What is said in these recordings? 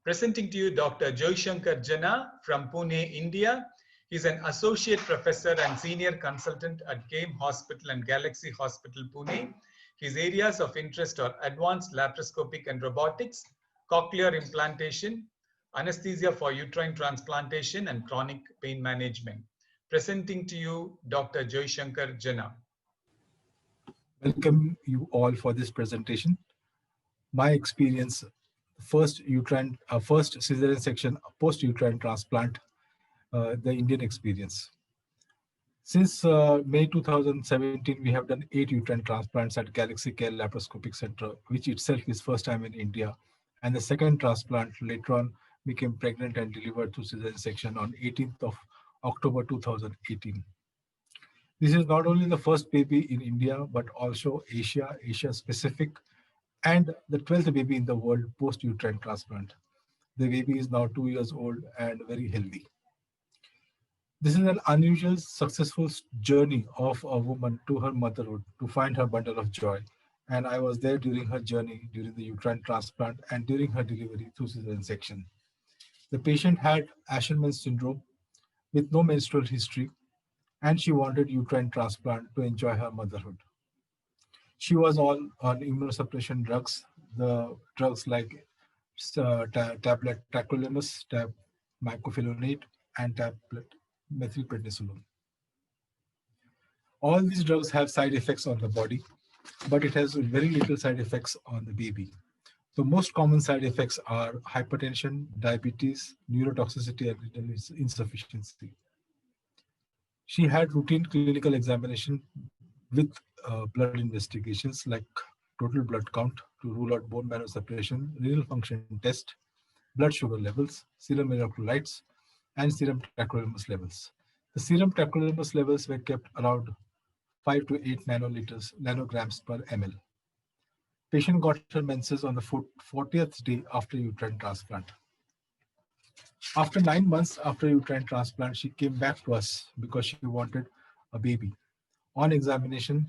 Presenting to you Dr. Joyshankar Jana from Pune, India. He's an associate professor and senior consultant at KAIM Hospital and Galaxy Hospital, Pune. His areas of interest are advanced laparoscopic and robotics, cochlear implantation, anesthesia for uterine transplantation, and chronic pain management. Presenting to you Dr. Joyshankar Jana. Welcome you all for this presentation. My experience, first cesarean section, post-uterine transplant, the Indian experience. Since May 2017, we have done 8 uterine transplants at Galaxy Care Laparoscopic Center, which itself is first time in India. And the second transplant later on became pregnant and delivered through cesarean section on 18th of October 2018. This is not only the first baby in India, but also Asia Pacific, and the 12th baby in the world post-uterine transplant. The baby is now 2 years old and very healthy. This is an unusual, successful journey of a woman to her motherhood to find her bundle of joy. And I was there during her journey, during the uterine transplant, and during her delivery through cesarean section. The patient had Asherman syndrome with no menstrual history, and she wanted uterine transplant to enjoy her motherhood. She was all on immunosuppression drugs, the drugs like tablet tacrolimus, mycophenolate, and tablet methylprednisolone. All these drugs have side effects on the body, but it has very little side effects on the baby. The most common side effects are hypertension, diabetes, neurotoxicity, and renal insufficiency. She had routine clinical examination with blood investigations like total blood count to rule out bone marrow suppression, renal function test, blood sugar levels, serum electrolytes, and serum tacrolimus levels. The serum tacrolimus levels were kept around 5 to 8 nanograms per ml. Patient got her menses on the 40th day after uterine transplant. After 9 months after uterine transplant, she came back to us because she wanted a baby. On examination,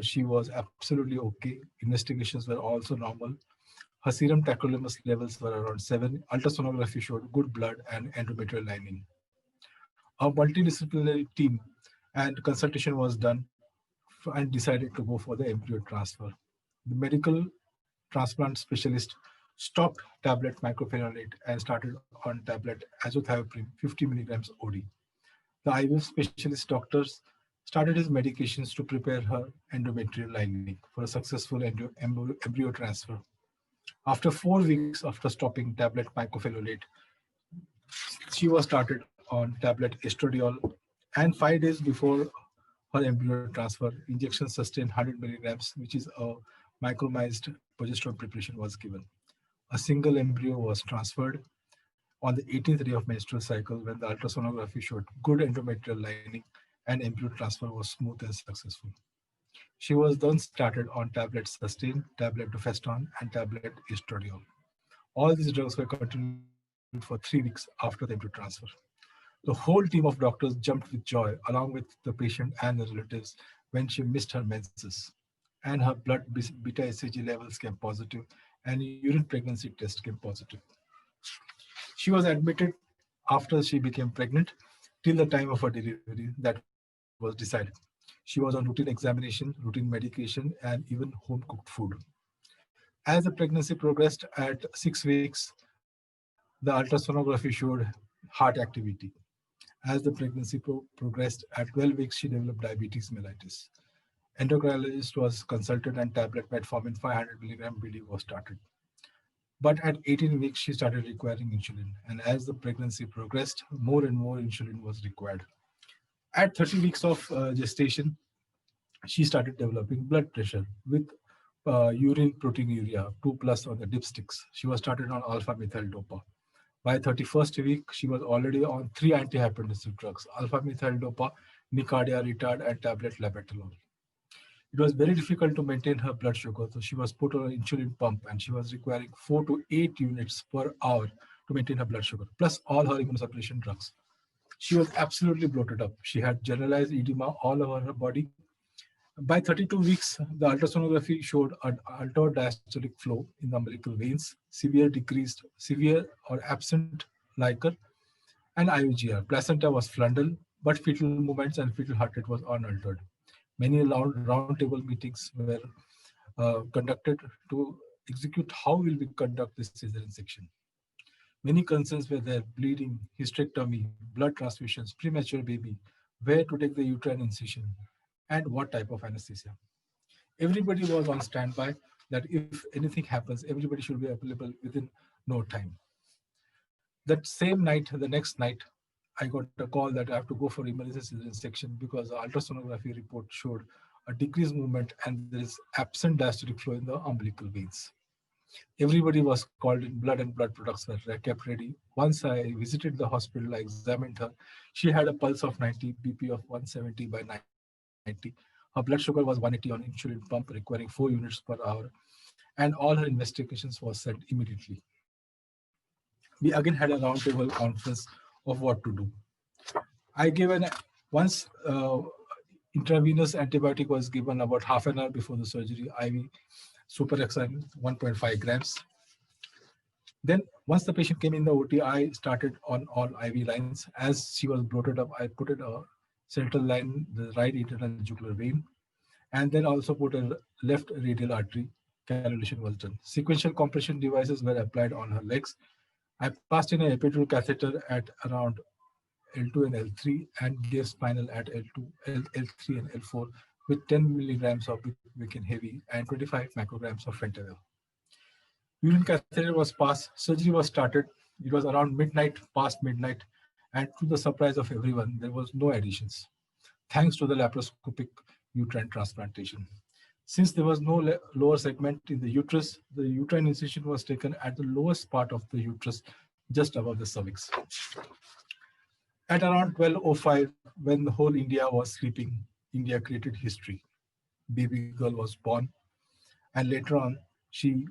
she was absolutely okay. Investigations were also normal. Her serum tacrolimus levels were around 7. Ultrasonography showed good blood and endometrial lining. A multidisciplinary team and consultation was done and decided to go for the embryo transfer. The medical transplant specialist stopped tablet mycophenolate and started on tablet azothioprine 50 milligrams OD. The IVF specialist doctors started his medications to prepare her endometrial lining for a successful embryo transfer. After 4 weeks after stopping tablet mycophenolate, she was started on tablet estradiol, and 5 days before her embryo transfer, injection sustained 100 milligrams, which is a micronized progesterone preparation, was given. A single embryo was transferred on the 18th day of menstrual cycle when the ultrasonography showed good endometrial lining and embryo transfer was smooth and successful. She was then started on tablet Sustain, tablet Dofeston, and tablet estradiol. All these drugs were continued for 3 weeks after the embryo transfer. The whole team of doctors jumped with joy along with the patient and the relatives when she missed her menses, and her blood beta HCG levels came positive and urine pregnancy test came positive. She was admitted after she became pregnant till the time of her delivery that was decided. She was on routine examination, routine medication, and even home-cooked food. As the pregnancy progressed at 6 weeks, the ultrasonography showed heart activity. As the pregnancy progressed, at 12 weeks, she developed diabetes mellitus. Endocrinologist was consulted and tablet metformin 500 milligram BD was started. But at 18 weeks, she started requiring insulin. And as the pregnancy progressed, more and more insulin was required. At 30 weeks of gestation, she started developing blood pressure with urine proteinuria 2+ on the dipsticks. She was started on alpha-methyl dopa. By 31st week, she was already on 3 antihypertensive drugs, alpha-methyl dopa, Nicardia retard, and tablet labetalol. It was very difficult to maintain her blood sugar, so she was put on an insulin pump and she was requiring 4 to 8 units per hour to maintain her blood sugar, plus all her immunosuppression drugs. She was absolutely bloated up. She had generalized edema all over her body. By 32 weeks, the ultrasonography showed an altered diastolic flow in the umbilical veins, severe or absent liquor, and IUGR. Placenta was flundal, but fetal movements and fetal heart rate was unaltered. Many roundtable meetings were conducted to execute how will we conduct this cesarean section. Many concerns were there: bleeding, hysterectomy, blood transfusions, premature baby, where to take the uterine incision, and what type of anesthesia. Everybody was on standby that if anything happens, everybody should be available within no time. That same night, the next night, I got a call that I have to go for emergency cesarean section because the ultrasonography report showed a decreased movement and there is absent diastolic flow in the umbilical veins. Everybody was called in, blood and blood products were kept ready. Once I visited the hospital, I examined her. She had a pulse of 90, BP of 170 by 90. Her blood sugar was 180 on insulin pump, requiring 4 units per hour. And all her investigations was sent immediately. We again had a roundtable conference of what to do. I gave once intravenous antibiotic was given about half an hour before the surgery, IV superhexamine 1.5 grams. Then once the patient came in the OT, I started on all IV lines. As she was bloated up, I put it a central line, the right internal jugular vein, and then also put a left radial artery. Cannulation was done. Sequential compression devices were applied on her legs. I passed in an epidural catheter at around L2 and L3 and gave spinal at L2, L3 and L4 with 10 milligrams of Vicin heavy and 25 micrograms of fentanyl. Urine catheter was passed, surgery was started. It was around midnight, past midnight, and to the surprise of everyone, there was no additions, thanks to the laparoscopic uterine transplantation. Since there was no lower segment in the uterine incision was taken at the lowest part of the uterus, just above the cervix. At around 12:05, when the whole India was sleeping, India created history. Baby girl was born, and later on, she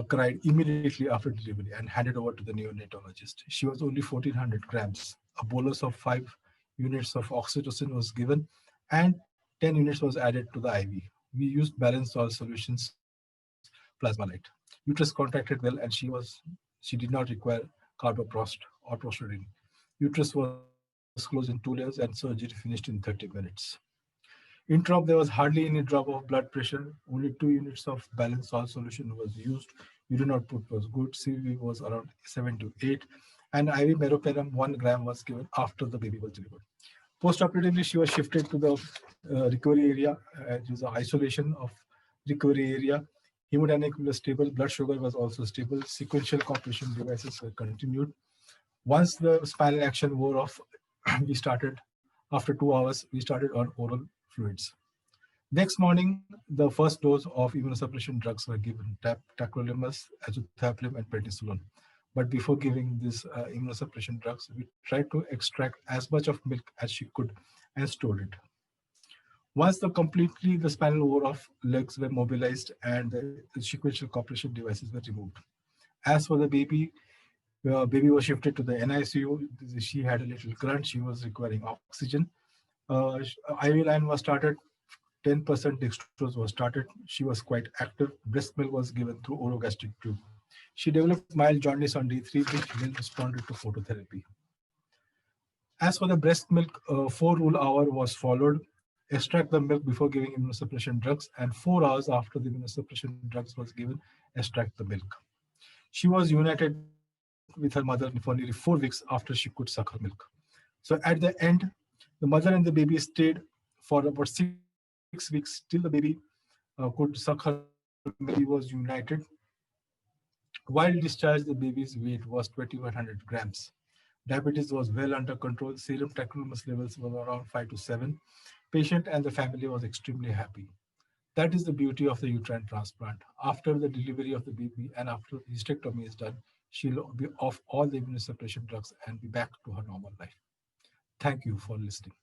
cried immediately after delivery and handed over to the neonatologist. She was only 1,400 grams. A bolus of 5 units of oxytocin was given, and 10 units was added to the IV. We used balanced salt solutions, plasma light. Uterus contracted well, and she did not require carboprost or prostaglandin. Uterus was closed in 2 layers, and surgery finished in 30 minutes. Introp, there was hardly any drop of blood pressure. Only 2 units of balanced salt solution was used. Urine output was good. CV was around 7 to 8. And IV meropenem 1 gram was given after the baby was delivered. Post-operatively, she was shifted to the recovery area. It was the isolation of recovery area. Hemodynamic was stable. Blood sugar was also stable. Sequential compression devices were continued. Once the spinal action wore off, we started, after 2 hours, we started on oral fluids. Next morning, the first dose of immunosuppression drugs were given, tacrolimus, azathioprine, and prednisolone. But before giving these immunosuppression drugs, we tried to extract as much of milk as she could and stored it. Once the spinal wore off, legs were mobilized and the sequential compression devices were removed. As for the baby, baby was shifted to the NICU. She had a little grunt. She was requiring oxygen. IV line was started. 10% dextrose was started. She was quite active. Breast milk was given through orogastric tube. She developed mild jaundice on D3, which then responded to phototherapy. As for the breast milk, 4 rule hour was followed. Extract the milk before giving immunosuppression drugs, and 4 hours after the immunosuppression drugs was given, extract the milk. She was united with her mother for nearly 4 weeks after she could suck her milk. So at the end, the mother and the baby stayed for about 6 weeks till the baby could suck her milk. Baby was united. While discharged, the baby's weight was 2,100 grams. Diabetes was well under control. Serum tacrolimus levels were around 5 to 7. Patient and the family was extremely happy. That is the beauty of the uterine transplant. After the delivery of the baby and after the hysterectomy is done, she'll be off all the immunosuppression drugs and be back to her normal life. Thank you for listening.